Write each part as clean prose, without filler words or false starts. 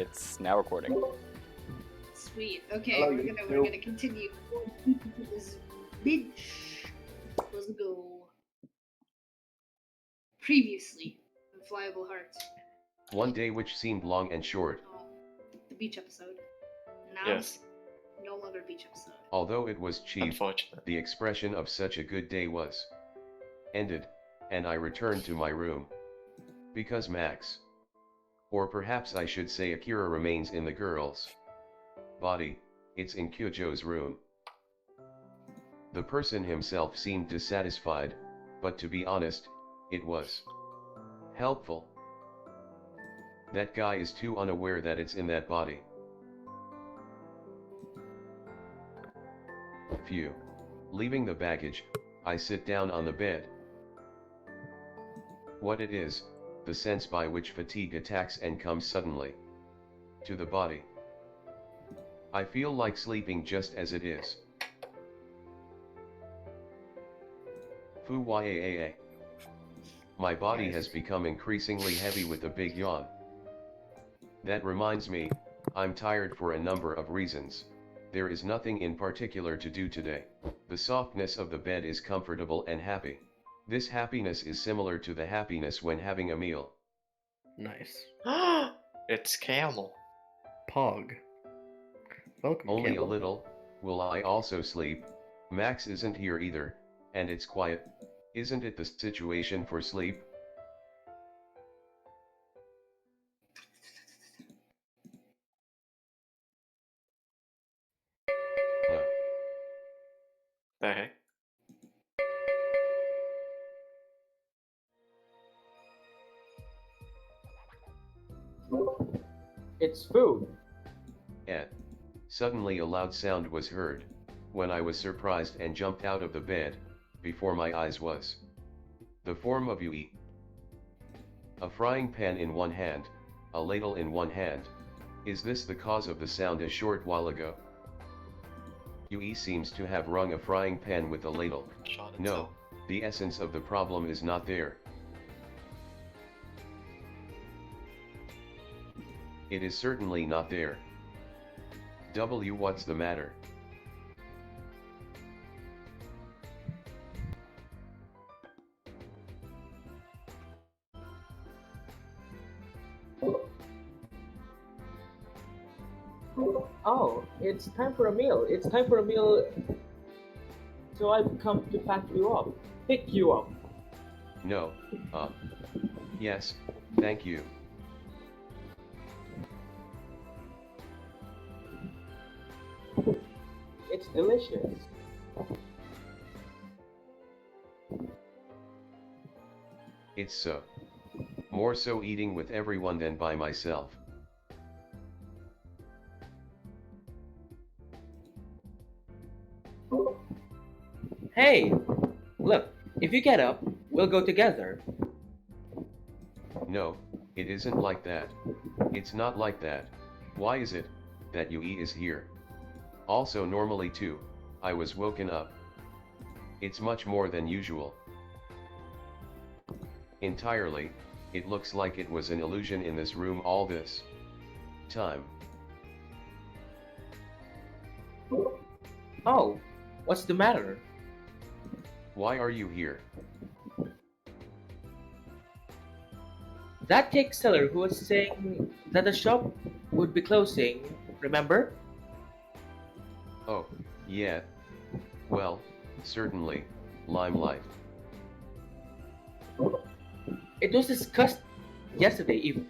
it's now recording. Sweet. Okay, Hello, we're gonna continue this bitch. Let's go. Previously, on Flyable Hearts. One day which seemed long and short. Oh, the beach episode. Now Yes. no longer beach episode. Although it was cheap, Unfortunate. the expression of such a good day was ended, and I returned to my room. Because Max, or perhaps I should say Akira, remains in the girl's body. It's in Kyojo's room. The person himself seemed dissatisfied, but to be honest, it was helpful. That guy is too unaware that it's in that body. Phew. Leaving the baggage, I sit down on the bed. What it is, the sense by which fatigue attacks and comes suddenly to the body. I feel like sleeping just as it is. Foo-yah-yah-yah. My body has become increasingly heavy with a big yawn. That reminds me, I'm tired for a number of reasons. There is nothing in particular to do today. The softness of the bed is comfortable and happy. This happiness is similar to the happiness when having a meal. Nice. It's Camel. Pog. Welcome, Only Campbell. a little. Will I also sleep? Max isn't here either, and it's quiet. Isn't it the situation for sleep? The heck? It's food. Suddenly a loud sound was heard. When I was surprised and jumped out of the bed, before my eyes was the form of Yui. A frying pan in one hand, a ladle in one hand. Is this the cause of the sound a short while ago? Yui seems to have wrung a frying pan with a ladle. Shot No, itself. the essence of the problem is not there. It is certainly not there. What's the matter? Oh, it's time for a meal. It's time for a meal. So I've come to pack you up. Pick you up. No, yes, thank you. It's delicious. It's so. More so eating with everyone than by myself. Hey, look, if you get up, we'll go together. No, it isn't like that. It's not like that. Why is it that Yui is here? Also normally too, I was woken up. It's much more than usual. Entirely, it looks like it was an illusion in this room all this time. Oh, what's the matter? Why are you here? That cake seller who was saying that the shop would be closing, remember? Oh, yeah. Well, certainly, Limelight. It was discussed yesterday even.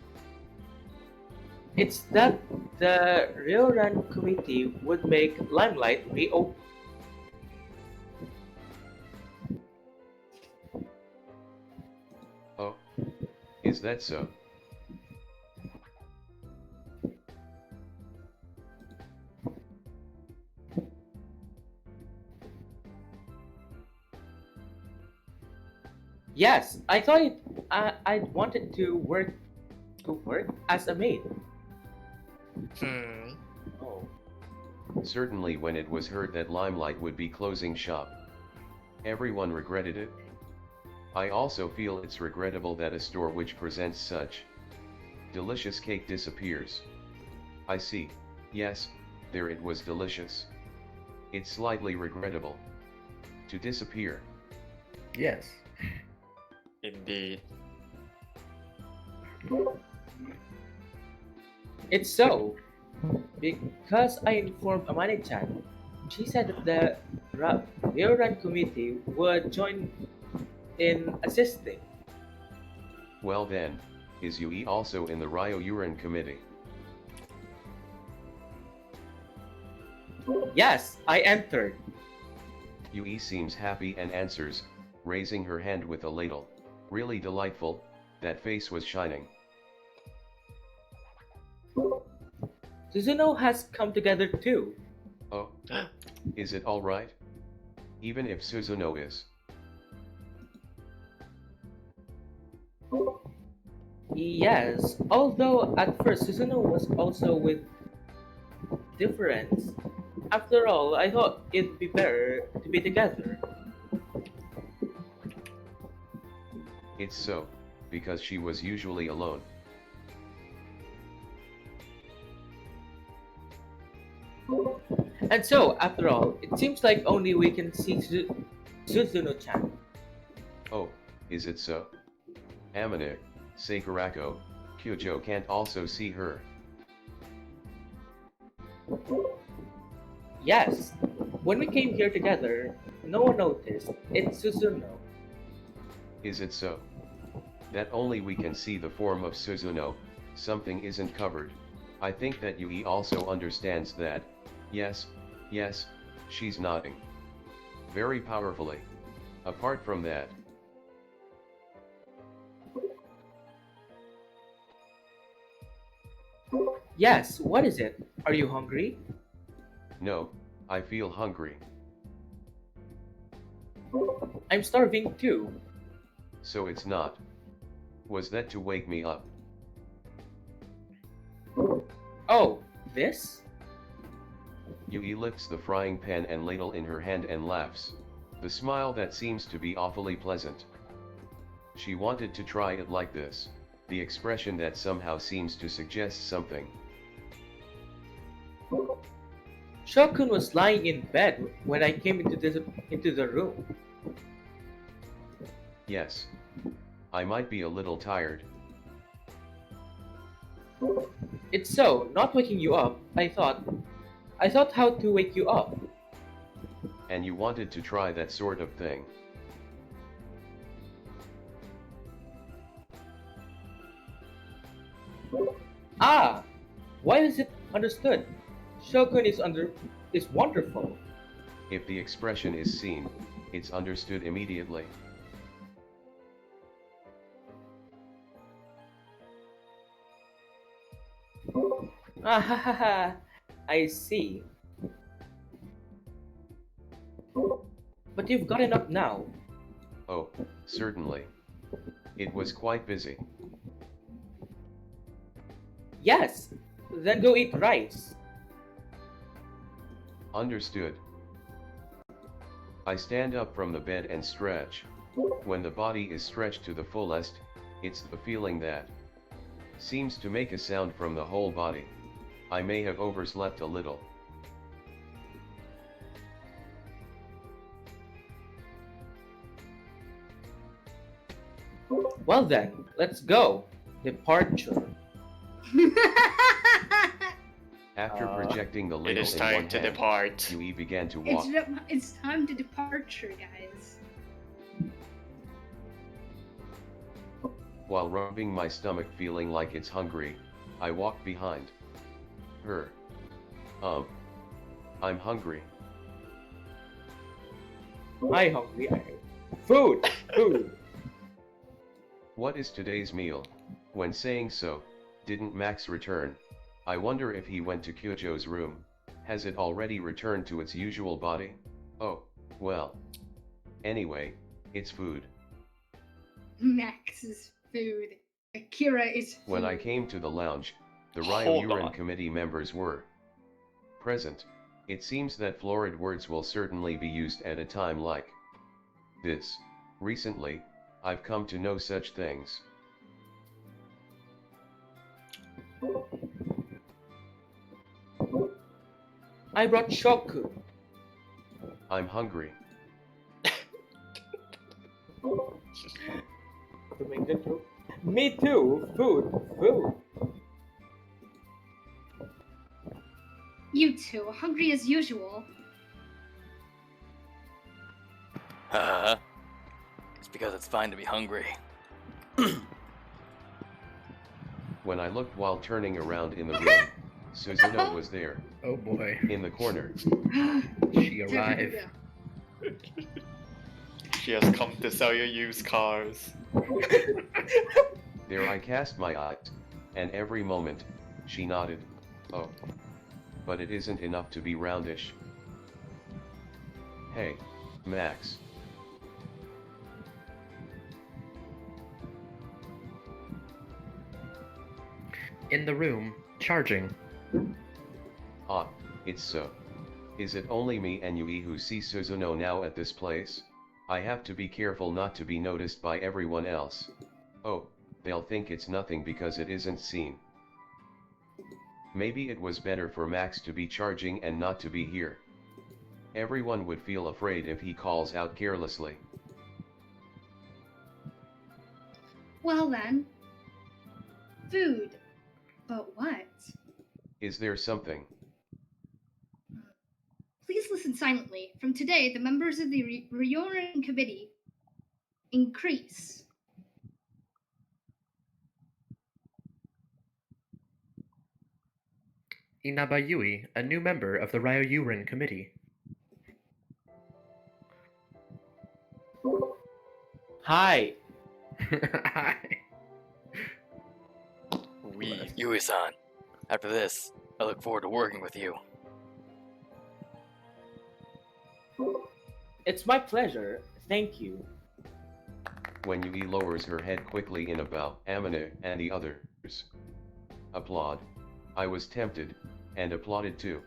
It's that the Ryoran committee would make Limelight reopen. Oh, is that so? Yes, I thought I wanted to work as a maid. Oh. Certainly when it was heard that Limelight would be closing shop, everyone regretted it. I also feel it's regrettable that a store which presents such delicious cake disappears. I see. Yes, there it was delicious. It's slightly regrettable to disappear. Yes. Indeed. It's so. Because I informed Amani-chan, she said that the Ryoran committee would join in assisting. Well then, is Yui also in the Ryo Uran committee? Yes, I entered. Yui seems happy and answers, raising her hand with a ladle. Really delightful, that face was shining. Suzuno has come together too. Oh, is it alright? Even if Suzuno is. Yes, although at first Suzuno was also with difference. After all, I thought it'd be better to be together. It's so, because she was usually alone. And so, after all, it seems like only we can see Suzuno-chan. Oh, is it so? Amane, Sakurako, Kyojo can't also see her. Yes, when we came here together, no one noticed. It's Suzuno. Is it so? That only we can see the form of Suzuno, something isn't covered. I think that Yui also understands that. Yes, yes, she's nodding. Very powerfully. Apart from that. Yes, what is it? Are you hungry? No, I feel hungry. I'm starving too. So it's not. Was that to wake me up? Oh, this? Yui lifts the frying pan and ladle in her hand and laughs. The smile that seems to be awfully pleasant. She wanted to try it like this. The expression that somehow seems to suggest something. Shokun was lying in bed when I came into the room. Yes. I might be a little tired. It's so, not waking you up, I thought how to wake you up. And you wanted to try that sort of thing. Ah! Why is it understood? Shokun is wonderful. If the expression is seen, it's understood immediately. Ah ha ha ha. I see. But you've gotten up now. Oh, certainly. It was quite busy. Yes! Then go eat rice. Understood. I stand up from the bed and stretch. When the body is stretched to the fullest, it's the feeling that seems to make a sound from the whole body. I may have overslept a little. Well then, let's go. Departure. After projecting the It ladle is in time one to hand, depart. Yui began to walk. It's time to departure, guys. While rubbing my stomach feeling like it's hungry, I walk behind her. I'm hungry. I hungry. Food! Food! What is today's meal? When saying so, didn't Max return? I wonder if he went to Kyojo's room. Has it already returned to its usual body? Oh, well. Anyway, it's food. Max's food. Akira is food. When I came to the lounge, the Ryo Hold Uran on. committee members were present. It seems that florid words will certainly be used at a time like this. Recently, I've come to know such things. I brought Shoku. I'm hungry. To make the joke. Me too. Food. You two, hungry as usual. It's because it's fine to be hungry. When I looked while turning around in the room, Suzuno was there, Oh boy. in the corner. She There arrived. we go. She has come to sell your used cars. There I cast my eyes, and every moment, she nodded. Oh. But it isn't enough to be roundish. Hey, Max. In the room, charging. Ah, it's so. Is it only me and Yui who see Suzuno now at this place? I have to be careful not to be noticed by everyone else. Oh, they'll think it's nothing because it isn't seen. Maybe it was better for Max to be charging and not to be here. Everyone would feel afraid if he calls out carelessly. Well then. Food. But what? Is there something? Please listen silently. From today, the members of the Ryoran Committee increase. Inabayui, a new member of the Ryuran Committee. Hi. Hi. Yui-san, after this, I look forward to working with you. It's my pleasure. Thank you. When Yui lowers her head quickly in a bow, Amane and the others applaud. I was tempted, and applauded too.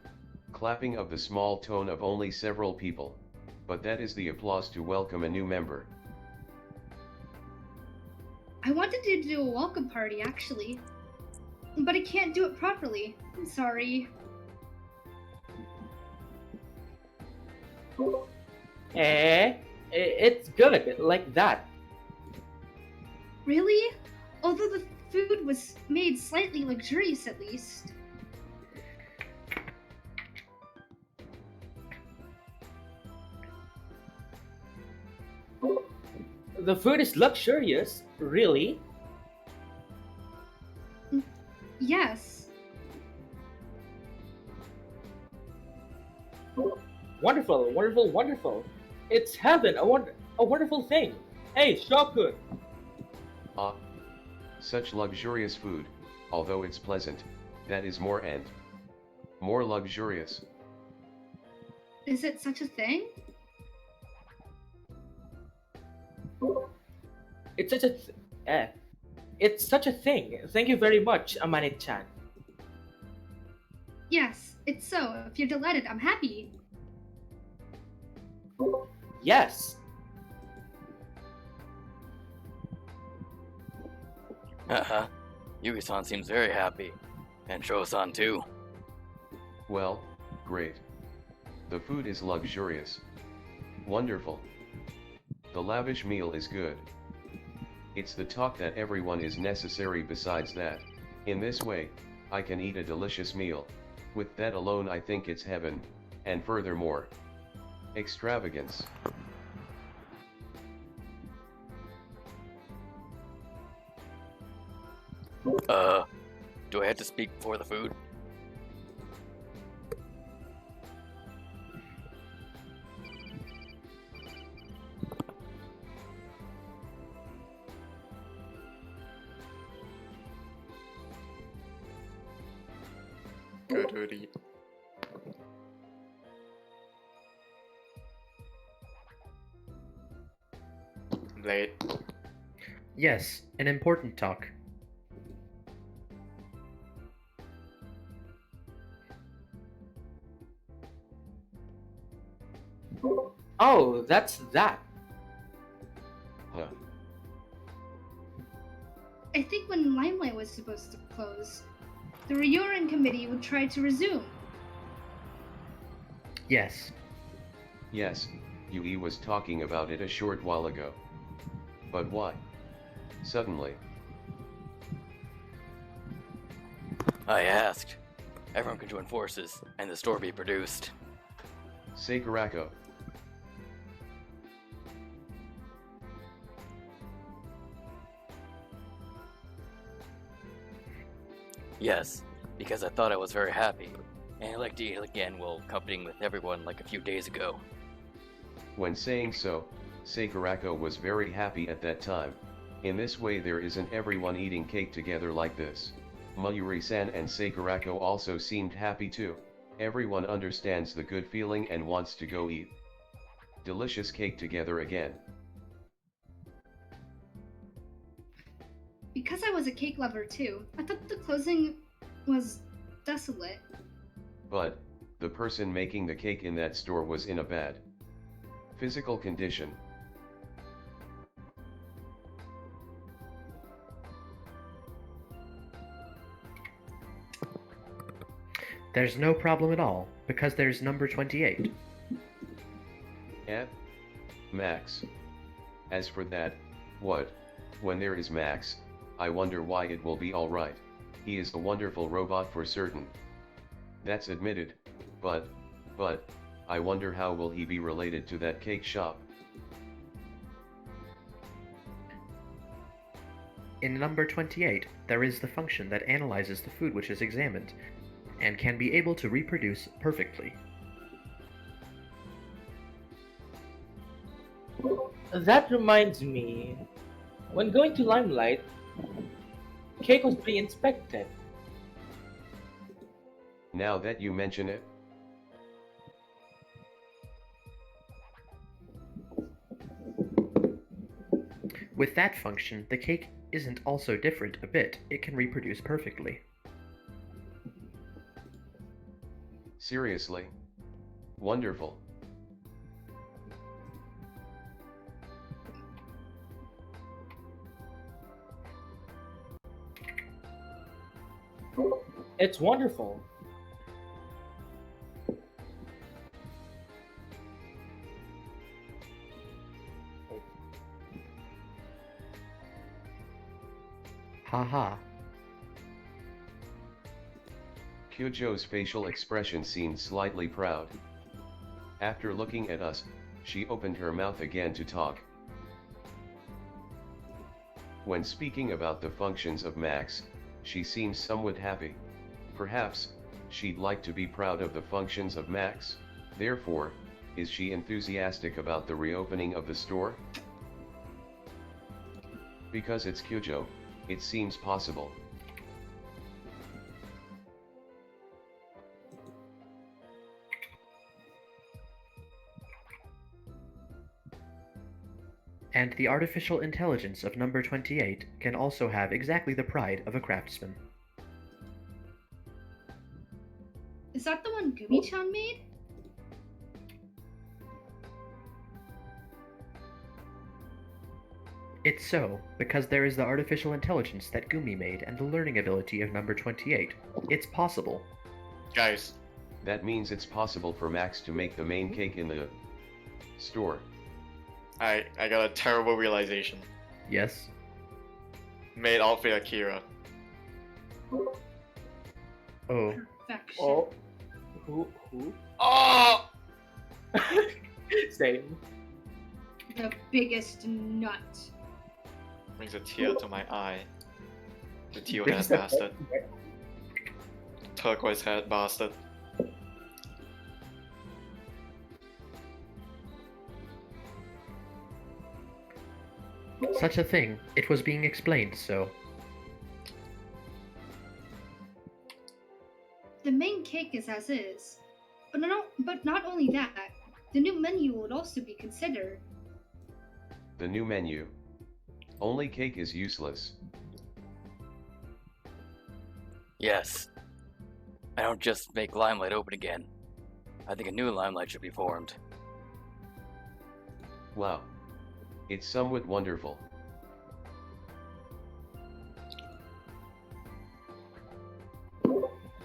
Clapping of the small tone of only several people. But that is the applause to welcome a new member. I wanted to do a welcome party, actually. But I can't do it properly. I'm sorry. It's good, like that. Really? Although the food was made slightly luxurious at least. The food is luxurious, really? Yes. Wonderful. It's heaven, a wonderful thing. Hey, Shokun. Ah. Such luxurious food, although it's pleasant, that is more and more luxurious. Is it such a thing? It's such a it's such a thing. Thank you very much, Amane-chan. Yes, it's so. If you're delighted, I'm happy. Yes. Yugi-san seems very happy. And Sho-san too. Well, great. The food is luxurious. Wonderful. The lavish meal is good. It's the talk that everyone is necessary besides that. In this way, I can eat a delicious meal. With that alone I think it's heaven, and furthermore, extravagance. Do I have to speak before the food? Good hoodie. Late. Yes, an important talk. Oh, that's that. Huh. I think when Limelight was supposed to close, the Ryoran Committee would try to resume. Yes. Yes, Yui was talking about it a short while ago. But why? Suddenly. I asked. Everyone can join forces, and the store be produced. Sakurako. Yes, because I thought I was very happy, and I'd like to eat again while accompanying with everyone like a few days ago. When saying so, Sakurako was very happy at that time. In this way there isn't everyone eating cake together like this. Mayuri-san and Sakurako also seemed happy too. Everyone understands the good feeling and wants to go eat delicious cake together again. Because I was a cake lover too, I thought the closing was desolate. But the person making the cake in that store was in a bad physical condition. There's no problem at all, because there's number 28. Max. As for that, what? When there is Max, I wonder why it will be alright. He is a wonderful robot for certain. That's admitted, but, I wonder how will he be related to that cake shop? In number 28, there is the function that analyzes the food which is examined, and can be able to reproduce perfectly. That reminds me, when going to Limelight, cake was being inspected. Now that you mention it, With that function, the cake isn't also different a bit, it can reproduce perfectly. seriously? Wonderful. It's wonderful. Haha. Kyojo's facial expression seemed slightly proud. After looking at us, she opened her mouth again to talk. When speaking about the functions of Max, she seems somewhat happy. Perhaps, she'd like to be proud of the functions of Max, therefore, is she enthusiastic about the reopening of the store? Because it's Kyojo, it seems possible. And the artificial intelligence of number 28 can also have exactly the pride of a craftsman. Is that the one Gumi-chan made? It's so, because there is the artificial intelligence that Gumi made and the learning ability of number 28. It's possible. Guys, That means it's possible for Max to make the main cake in the store. I got a terrible realization. Yes? Made outfit Akira. Oh. Perfection. Oh, who? Oh! Same. The biggest nut. Brings a tear to my eye. The teal head bastard. Turquoise head bastard. Such a thing, it was being explained so. The main cake is as is. But not only that, the new menu would also be considered. The new menu. Only cake is useless. Yes. I don't just make Limelight open again. I think a new Limelight should be formed. Wow. It's somewhat wonderful.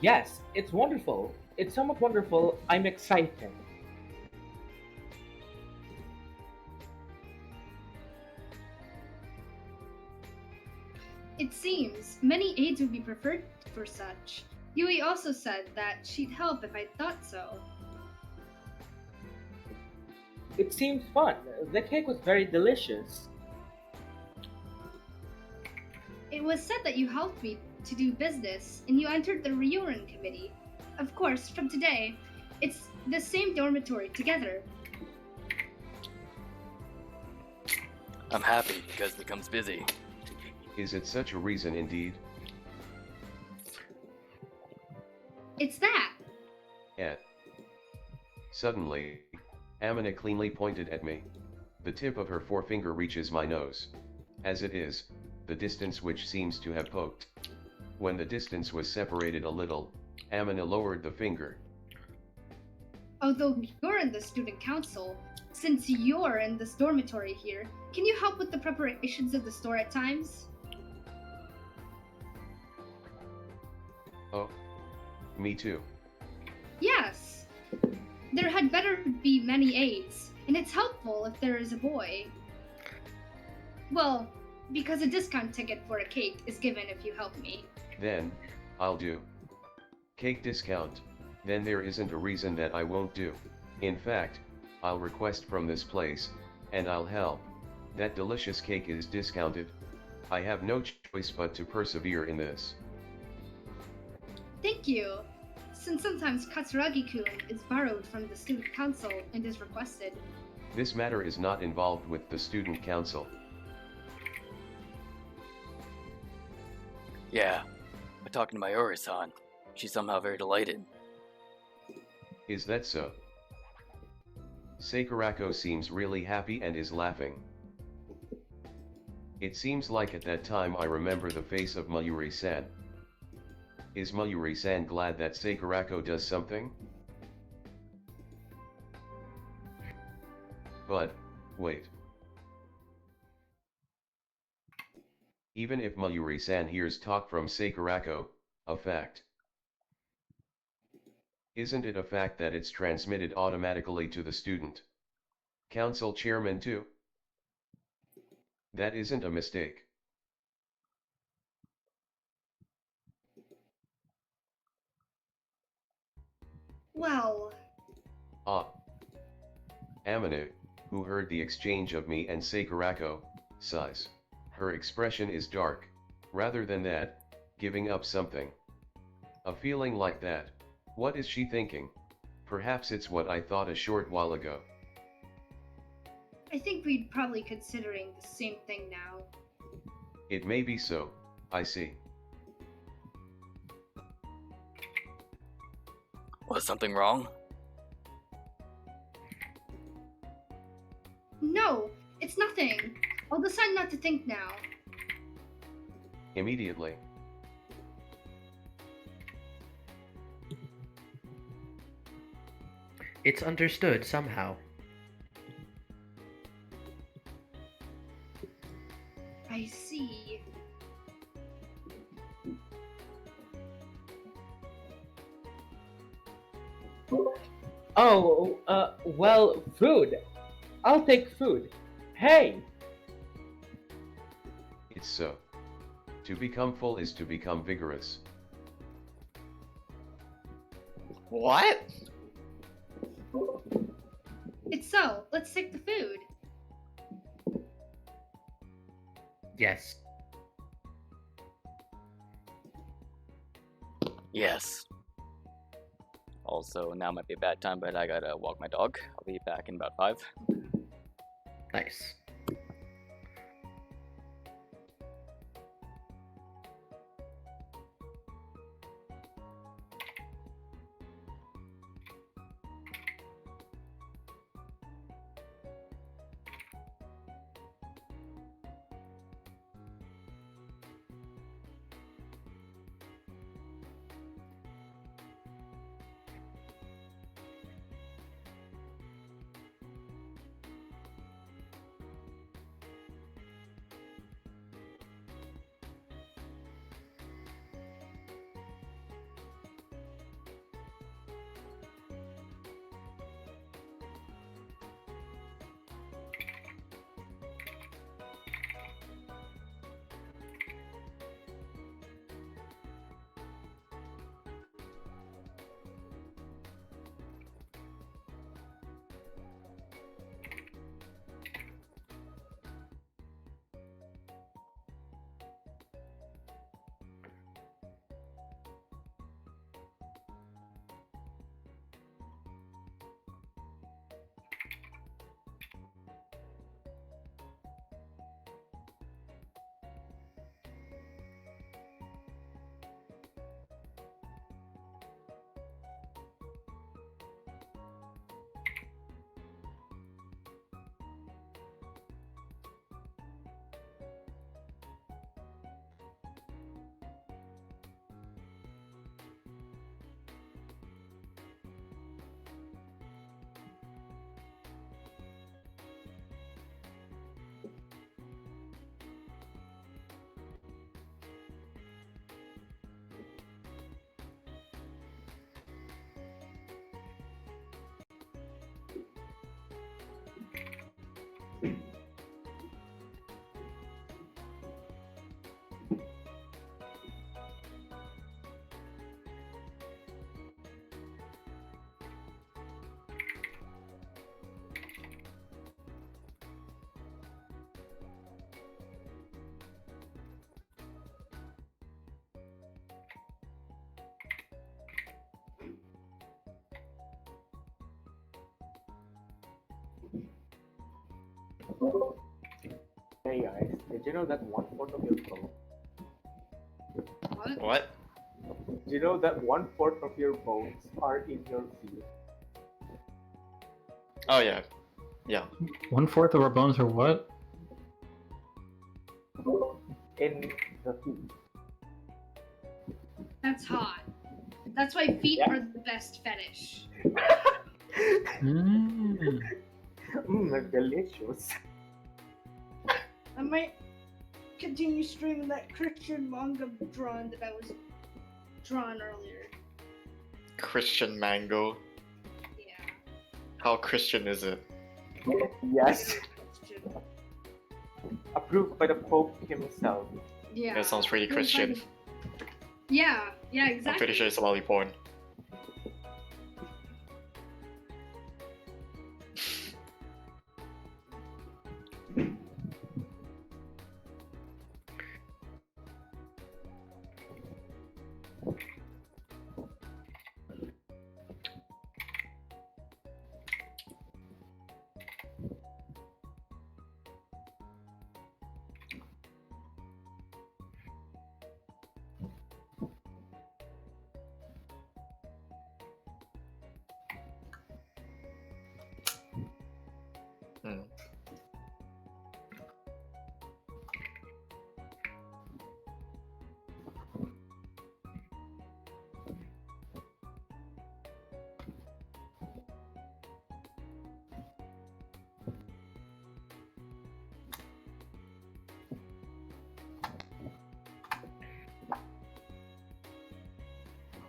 Yes, it's wonderful. It's somewhat wonderful. I'm excited. It seems many aides would be preferred for such. Yui also said that she'd help if I thought so. It seemed fun. The cake was very delicious. It was said that you helped me to do business, and you entered the Ryoran committee. Of course, from today, it's the same dormitory together. I'm happy because it becomes busy. Is it such a reason indeed? It's that. Suddenly, Amina cleanly pointed at me. The tip of her forefinger reaches my nose. As it is, the distance which seems to have poked. When the distance was separated a little, Amina lowered the finger. Although you're in the student council, since you're in this dormitory here, can you help with the preparations of the store at times? Oh. Me too. Yes. There had better be many aides, and it's helpful if there is a boy. Well, because a discount ticket for a cake is given if you help me. Then, I'll do. Cake discount. Then there isn't a reason that I won't do. In fact, I'll request from this place, and I'll help. That delicious cake is discounted. I have no choice but to persevere in this. Thank you. Since sometimes Katsuragi-kun is borrowed from the student council and is requested. This matter is not involved with the student council. Yeah, but talking to Mayuri-san, she's somehow very delighted. Is that so? Sakurako seems really happy and is laughing. It seems like at that time I remember the face of Mayuri-san. Is Mayuri-san glad that Sakurako does something? But, wait. Even if Mayuri-san hears talk from Sakurako, a fact. Isn't it a fact that it's transmitted automatically to the student council chairman too? That isn't a mistake. Well, Ah. Amina, who heard the exchange of me and Sakurako, sighs. Her expression is dark, rather than that, giving up something. A feeling like that. What is she thinking? Perhaps it's what I thought a short while ago. I think we'd probably considering the same thing now. It may be so, I see. Was something wrong? No, it's nothing. I'll decide not to think now. Immediately. It's understood somehow. I see. Oh, well, food. I'll take food. Hey! It's so. To become full is to become vigorous. What? It's so. Let's take the food. Yes. Yes. Also, now might be a bad time, but I gotta walk my dog. I'll be back in about 5. Nice. Hey guys, did you know that 1/4 of your bones? What? What? Did you know that 1/4 of your bones are in your feet? Oh yeah. Yeah. 1/4 of our bones are what? In the feet. That's hot. That's why feet Yeah. are the best fetish. Mm. Delicious. I might continue streaming that Christian manga drawing that I was drawn earlier. Christian mango. Yeah. How Christian is it? Yes, Christian. approved by the Pope himself. Yeah. That sounds pretty Christian. Yeah, I'm exactly. pretty sure it's a lolly porn.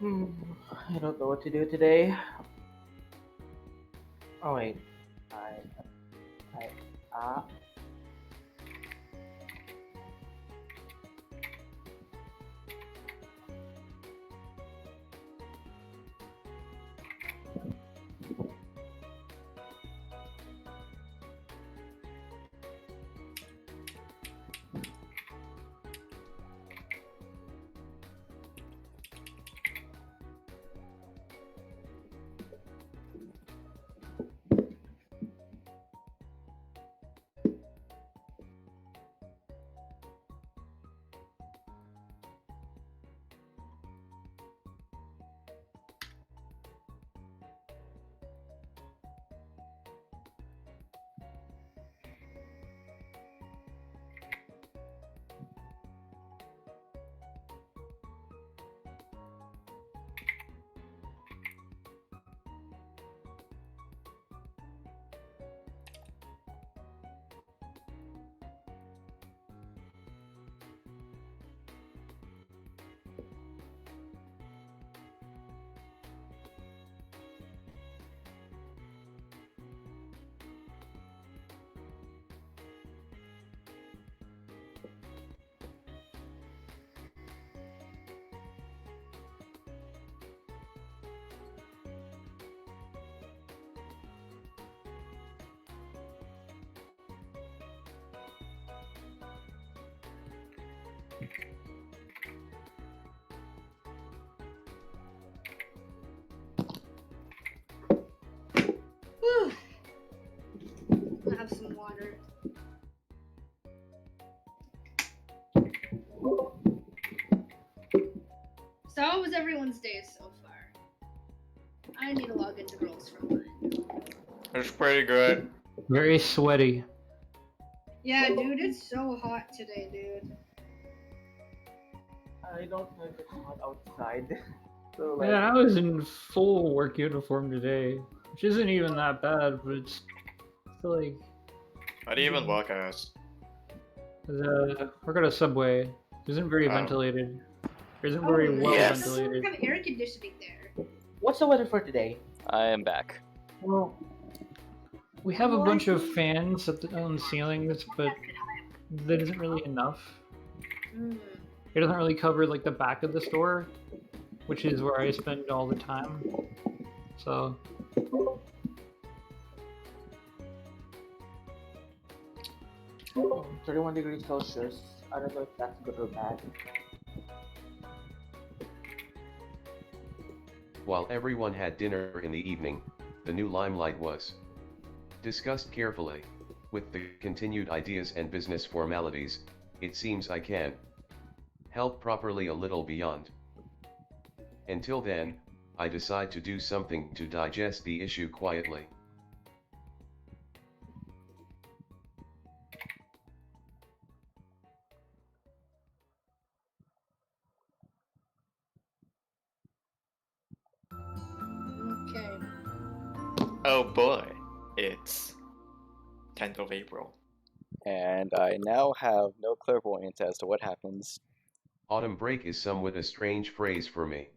Hmm. I don't know what to do today. Oh wait, ah. Whew. I'll have some water. So how was everyone's day so far? I need to log into Girls for mine. It's pretty good. Very sweaty. Yeah, dude, it's so hot today, dude. I don't know if it's hot outside. So like, Man, I was in full work uniform today, which isn't even that bad, but it's still like How do you even work as? work at a subway. It isn't very Oh. ventilated. It isn't very well yes. ventilated. We have air conditioning there. what's the weather for today? I am back. Well, we have a bunch of fans on the ceilings, but that isn't really enough. Mm. It doesn't really cover like the back of the store, which is where I spend all the time. So 31 degrees Celsius. I don't know if that's good or bad. While everyone had dinner in the evening, the new limelight was discussed carefully. With the continued ideas and business formalities, it seems I can help properly a little beyond. Until then, I decide to do something to digest the issue quietly. Okay. Oh boy, it's 10th of April. And I now have no clairvoyance as to what happens. Autumn break is somewhat a strange phrase for me.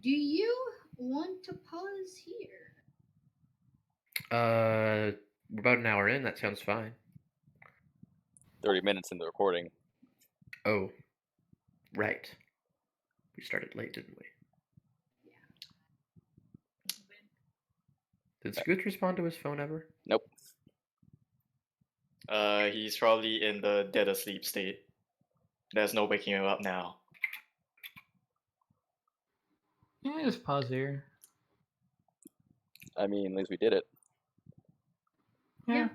Do you want to pause here? We're about an hour in. That sounds fine. 30 minutes in the recording. Oh, right. We started late, didn't we? Did Scoots respond to his phone ever? Nope. He's probably in the dead asleep state. There's no waking him up now. Yeah, just pause here. I mean, at least we did it. Yeah.